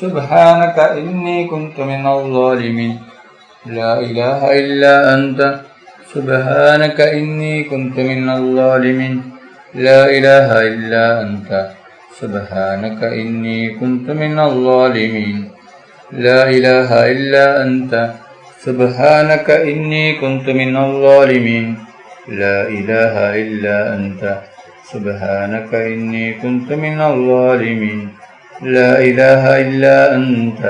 سبحانك إني كنت من الظالمين لا إله إلا أنت سبحانك إني كنت من الظالمين لا إله إلا أنت سبحانك إني كنت من الظالمين لا إله إلا أنت سبحانك إني كنت من الظالمين لا إله إلا أنت سبحانك إني كنت من الظالمين لا إله إلا أنت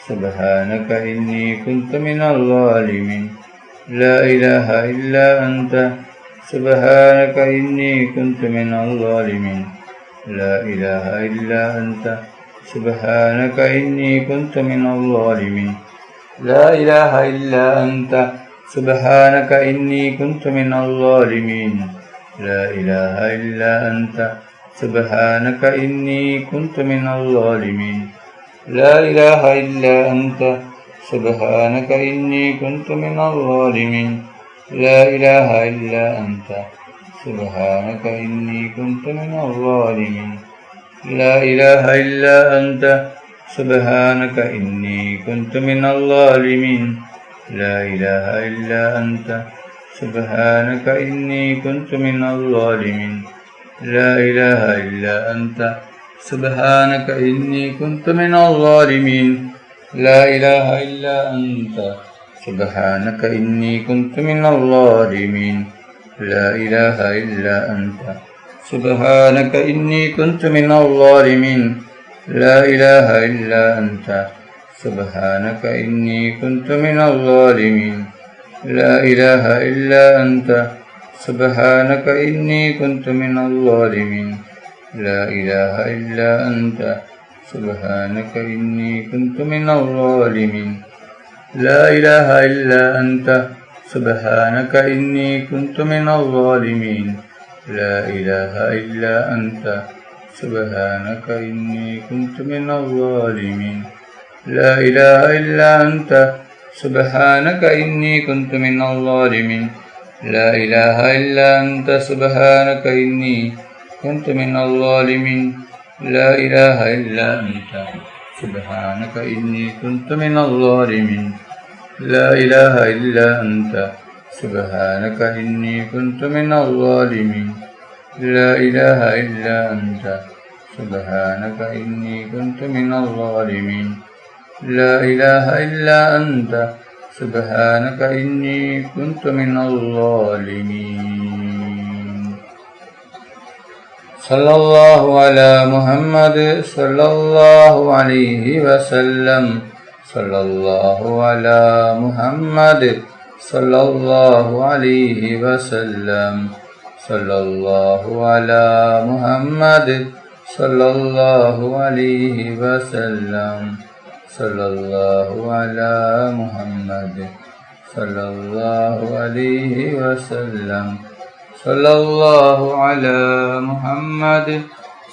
سبحانك إني كنت من الظالمين لا إله إلا أنت سبحانك إني كنت من الظالمين لا إله إلا أنت سبحانك إني كنت من الظالمين لا إله إلا أنت سبحانك إني كنت من الظالمين لا إله إلا أنت سبحانك إني كنت من الظالمين لا إله إلا أنت سبحانك إني كنت من الظالمين لا إله إلا أنت سبحانك إني كنت من الظالمين لا إله إلا أنت سبحانك إني كنت من الظالمين لا إله إلا أنت سبحانك إني كنت من الظالمين لا إله إلا أنت سبحانك إني كنت من الظالمين لا إله إلا أنت سبحانك إني كنت من الظالمين لا إله إلا أنت سبحانك إني كنت من الظالمين لا إله إلا أنت سبحانك إني كنت من الظالمين لا إله إلا أنت سبحانك إني كنت من الظالمين لا إله إلا أنت سبحانك إني كنت من الظالمين لا إله إلا أنت سبحانك إني كنت من الظالمين لا إله إلا أنت سبحانك إني كنت من الظالمين لا إله إلا أنت سبحانك إني كنت من الظالمين لا إله إلا أنت سبحانك إني كنت من الظالمين لا إله إلا أنت سبحانك إني كنت من الظالمين لا إله إلا أنت سبحانك إني كنت من الظالمين لا إله إلا أنت سبحانك إني كنت من الظالمين لا إله إلا أنت سبحانك إني كنت من الظالمين صلى الله على محمد صلى الله عليه وسلم صلى الله على محمد صلى الله عليه وسلم صلى الله على محمد صلى الله عليه وسلم صلى الله على محمد صلى الله عليه وسلم صلى الله على محمد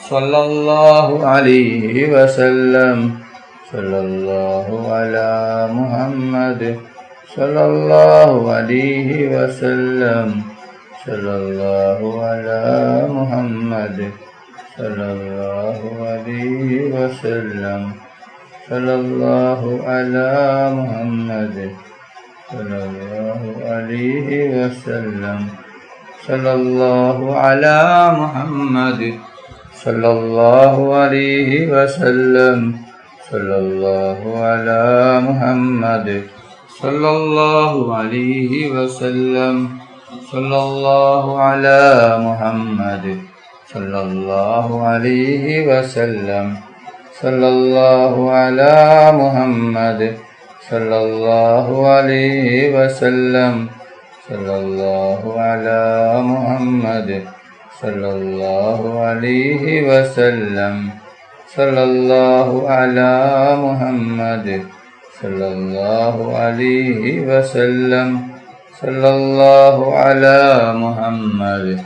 صلى الله عليه وسلم صلى الله على محمد صلى الله عليه وسلم صلى الله على محمد صلى الله عليه وسلم صلى الله على محمد صلى الله عليه وسلم صلى الله على محمد صلى الله عليه وسلم صلى الله على محمد صلى الله عليه وسلم صلى الله على محمد صلى الله عليه وسلم صلى الله على محمد صلى الله عليه وسلم صلى الله على محمد صلى الله عليه وسلم صلى الله على محمد صلى الله عليه وسلم صلى الله على محمد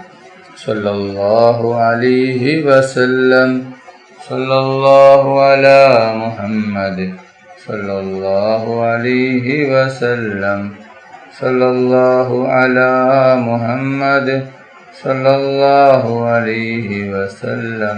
صلى الله عليه وسلم صلى الله على محمد صلى الله عليه وسلم صلى الله على محمد صلى الله عليه وسلم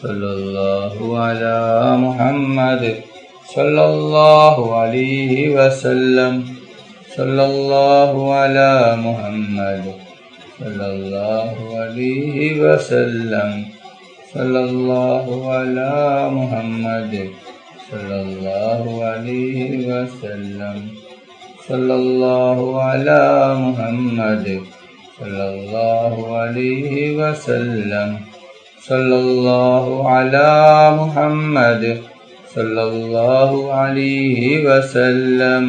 സല്ലല്ലാഹു അലാ മുഹമ്മദ് സല്ലല്ലാഹു അലൈഹി വസല്ലം സല്ലല്ലാഹു അലാ മുഹമ്മദ് സല്ലല്ലാഹു അലൈഹി വസല്ലം സല്ലല്ലാഹു അലാ മുഹമ്മദ് സല്ലല്ലാഹു അലൈഹി വസല്ലം സല്ലല്ലാഹു അലാ മുഹമ്മദ് സല്ലല്ലാഹു അലൈഹി വസല്ലം സല്ലല്ലാഹു അലാ മുഹമ്മദ് സല്ലല്ലാഹു അലൈഹി വസല്ലം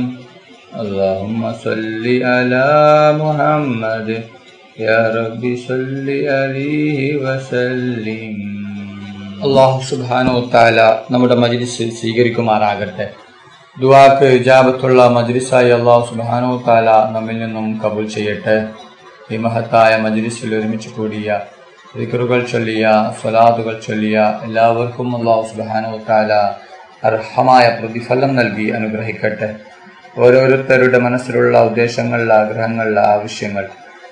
اللهم صل على محمد يا رب صل عليه وسلم. അല്ലാഹു സുബ്ഹാനഹു വ തആല നമ്മുടെ മജ്ലിസ് സ്വീകരിക്കുമാറാകട്ടെ. ദുആക്ക് ഇജാബത്തുള്ള മജ്ലിസായി അല്ലാഹു സുബ്ഹാനഹു വ തആല നമ്മിൽ നിന്നും കബൂൽ ചെയ്യട്ടെ. ഈ മഹത്തായ മജ്ലിസിൽ ഒരുമിച്ച് കൂടിയ, ദിക്റുകൾ ചൊല്ലിയ, സ്വലാത്തുകൾ ചൊല്ലിയ എല്ലാവർക്കും അല്ലാഹു സുബ്ഹാനഹു വ തആല അർഹമായ പ്രതിഫലം നൽകി അനുഗ്രഹിക്കട്ടെ. ഓരോരുത്തരുടെ മനസ്സിലുള്ള ഉദ്ദേശങ്ങൾ, ആഗ്രഹങ്ങൾ, ആവശ്യങ്ങൾ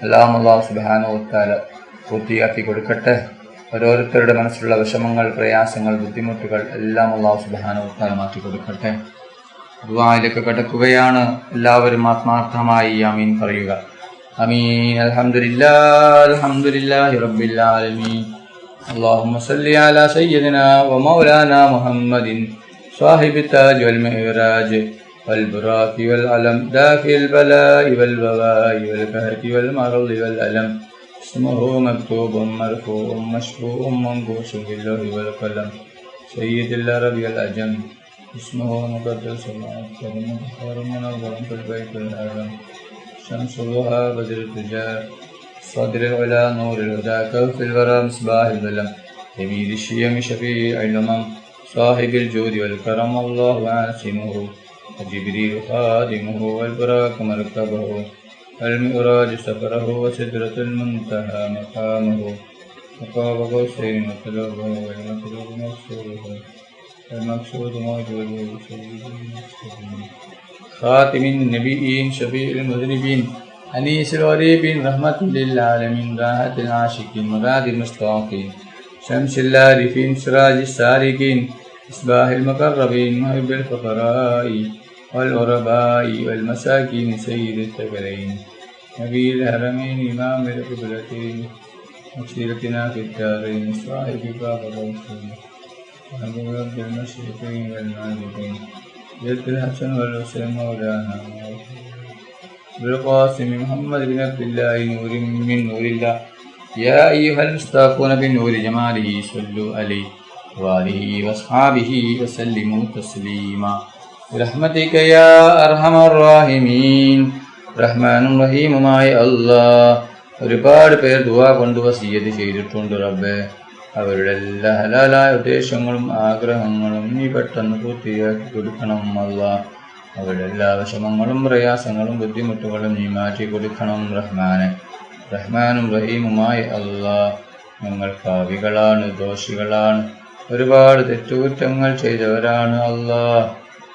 എല്ലാം അല്ലാഹു സുബ്ഹാനഹു വ തആല പൂർത്തിയാക്കി കൊടുക്കട്ടെ. ഓരോരുത്തരുടെ മനസ്സിലുള്ള വിഷമങ്ങൾ, പ്രയാസങ്ങൾ, ബുദ്ധിമുട്ടുകൾ എല്ലാം അല്ലാഹു സുബ്ഹാനഹു വ തആല മാറ്റി കൊടുക്കട്ടെ. ദുആയിലേക്ക് കടക്കുകയാണ്. എല്ലാവരും ആത്മാർത്ഥമായി ആമീൻ പറയുക. ആമീൻ. അൽഹംദുലില്ലാഹി റബ്ബിൽ ആലമീൻ. اللهم صل على سيدنا ومولانا محمد صاحب التاج والمعراج والبراق والعلم دافع البلاء والوباء والقهر والمرض والألم اسمه مكتوب مرفوع مشفوع منقوش باللوح والقلم سيد العرب والعجم اسمه مقدس ومعطر مطهر منور في البيت الحرام شمس ضحى بدر التجار صدر العلا نور الهدى كوف الورى مصباح الظلم يميد الشيم شفيع الأمم صاحب الجود والكرم الله عاصمه وجبريل خادمه والبراق مركبه المئراج سفره وسدرة المنتهى مقامه وقاب قوسين وطلبه والمطلوب مقصوده المقصود موجوده سيد المرسلين خاتم النبيين شفيع المذنبين أنيس الغريبين رحمة للعالمين راحة العاشقين مراد المستعقين شمس العارفين سراج السالكين إصباح المقربين محب الفقراء والغرباء والمساكين سيد الثقلين نبي الحرمين إمام القبلتين وسيلتنا في الدارين صاحب باب الرسول أبو عبد المشرقين والمغربين جد الحسن والحسين مولانا بالقاسم محمد بن عبد الله نور من نور الله يا أيها المستاقون بنور جماله صلوا عليه وآله وأصحابه وسلموا تسليما برحمتك يا أرحم الراحمين. റഹ്മാനും റഹീമുമായ അല്ലാഹ് ഒരുപാട് പേർ ദുആ കൊണ്ട് വസിയ്യത്ത് ചെയ്തിട്ടുണ്ട് റബ്ബേ. അവരുടെ എല്ലാ ഹലാലായ ഉദ്ദേശങ്ങളും ആഗ്രഹങ്ങളും നീ പെട്ടെന്ന് പൂർത്തിയാക്കി കൊടുക്കണം അല്ലാഹ്. അവരുടെ എല്ലാ വിഷമങ്ങളും പ്രയാസങ്ങളും ബുദ്ധിമുട്ടുകളും നീ മാറ്റി കൊടുക്കണം റഹ്മാനെ. റഹ്മാനും റഹീമുമായ അല്ലാഹ് ഞങ്ങൾ പാപികളാണ്, ദോഷികളാണ്, ഒരുപാട് തെറ്റുകുറ്റങ്ങൾ ചെയ്തവരാണ് അല്ലാഹ്.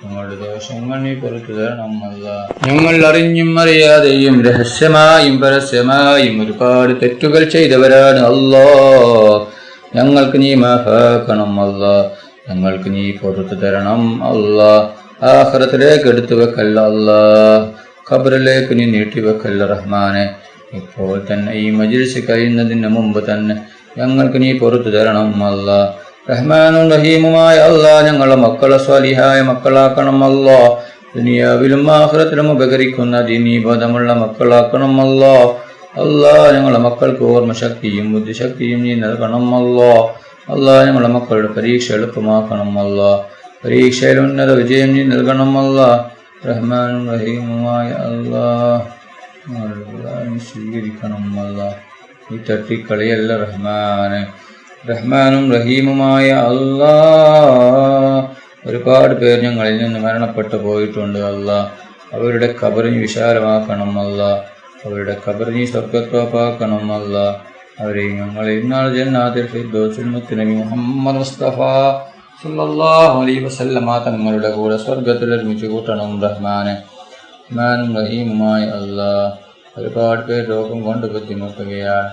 ഞങ്ങളുടെ ദോഷങ്ങൾ നീ പുറത്തു തരണം അല്ലാഹ്. ഞങ്ങൾ അറിഞ്ഞും അറിയാതെയും രഹസ്യമായും പരസ്യമായും ഒരുപാട് തെറ്റുകൾ ചെയ്തവരാണ് അല്ലാഹ്. ഞങ്ങൾക്ക് നീ മാഫാക്കണം അല്ലാഹ്. ഞങ്ങൾക്ക് നീ പുറത്തു തരണം അല്ലാഹ്. ആഖിറത്തിലേക്ക് എടുത്തു വെക്കല്ല അല്ലാഹ്. ഖബറിലേക്ക് നീ നീട്ടിവെക്കല്ല റഹ്മാനെ. ഇപ്പോൾ തന്നെ ഈ മജ്ലിസ് കഴിയുന്നതിന് മുമ്പ് തന്നെ ഞങ്ങൾക്ക് നീ പുറത്തു തരണം അല്ലാഹ്. റഹ്മാനും റഹീമുമായ അല്ലാഹ് ഞങ്ങളുടെ മക്കളെ സ്വാലിഹായ മക്കളാക്കണം അല്ലാഹ്. ദുനിയാവിലും ആഖിറത്തിലും ഉപകരിക്കുന്ന ദീനീ ബോധമുള്ള മക്കളാക്കണം അല്ലാഹ്. അല്ലാഹ് ഞങ്ങളുടെ മക്കൾക്ക് ഓർമ്മശക്തിയും ബുദ്ധിശക്തിയും നീ നൽകണം അല്ലാഹ്. അല്ലാഹ് ഞങ്ങളുടെ മക്കളുടെ പരീക്ഷ എളുപ്പമാക്കണം അല്ലാഹ്. പരീക്ഷയിൽ ഉന്നത വിജയം നീ നൽകണം അല്ലാഹ്. റഹ്മാനും റഹീമുമായ അല്ലാഹ് സ്വീകരിക്കണം അല്ലാഹ്. ഈ തട്ടിക്കളിയല്ല റഹ്മാനെ. റഹ്മാനും റഹീമുമായ അല്ലാഹ് ഒരുപാട് പേർ ഞങ്ങളിൽ നിന്ന് മരണപ്പെട്ടു പോയിട്ടുണ്ട് അല്ലാഹ്. അവരുടെ ഖബറിനെ വിശാലമാക്കണം അല്ലാഹ്. അവരുടെ ഖബറിനെ സ്വർഗ്ഗത്തോപ്പാക്കണം അല്ലാഹ്. അവരെ ഞങ്ങൾ ഇന്നാൾ ജന്നാത്തുൽ ഫിർദൗസിൽ മുത്തുനബി മുഹമ്മദ് മുസ്തഫ സല്ലല്ലാഹു അലൈഹി വസല്ലമ തങ്ങളുടെ കൂടെ സ്വർഗ്ഗത്തിൽ ഒരുമിച്ച് കൂട്ടണം റഹ്മാനെ. റഹ്മാനും റഹീമുമായ അല്ലാഹ് ഒരുപാട് പേർ രോഗം കൊണ്ട് ബുദ്ധിമുട്ടുകയാണ്.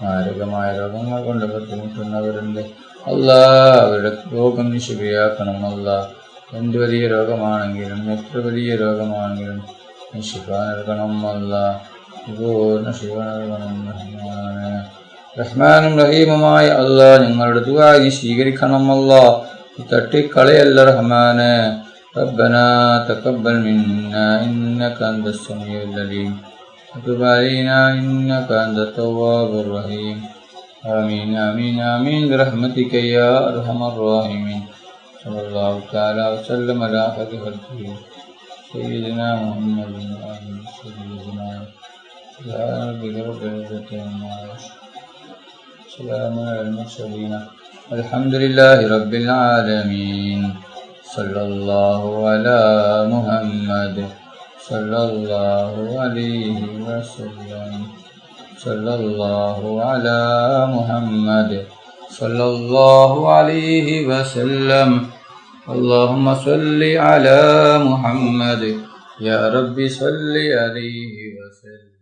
മാരകമായ രോഗങ്ങൾ കൊണ്ട് ബുദ്ധിമുട്ടുന്നവരുണ്ട്. അല്ലാ അവരുടെ രോഗം നീ ശിഫയാക്കണം. അല്ലാ എന്ത് വലിയ രോഗമാണെങ്കിലും എത്ര വലിയ രോഗമാണെങ്കിലും നീ ശിഫ നൽകണം. അല്ലാ പൂർണ്ണ ശിഫ നൽകണം. റഹ്മാനും റഹീമുമായ അല്ലാ ഞങ്ങളുടെ ദുആ നീ സ്വീകരിക്കണം. അല്ലാ തട്ടിക്കളയല്ല റഹ്മാനെ. ربنا تقبل منا إنك أنت السميع العليم وتب علينا إنك أنت التواب الرحيم آمين آمين آمين برحمتك يا أرحم الراحمين. صلى الله تعالى وسلم على خير خلقه سيدنا محمد وآله سيدنا يا رب رب العزة عما يصفون سلام على المرسلين الحمد لله رب العالمين. صلى الله على محمد صلى الله عليه وسلم. صلى الله على محمد صلى الله عليه وسلم. اللهم صل على محمد يا رب صل عليه وسلم.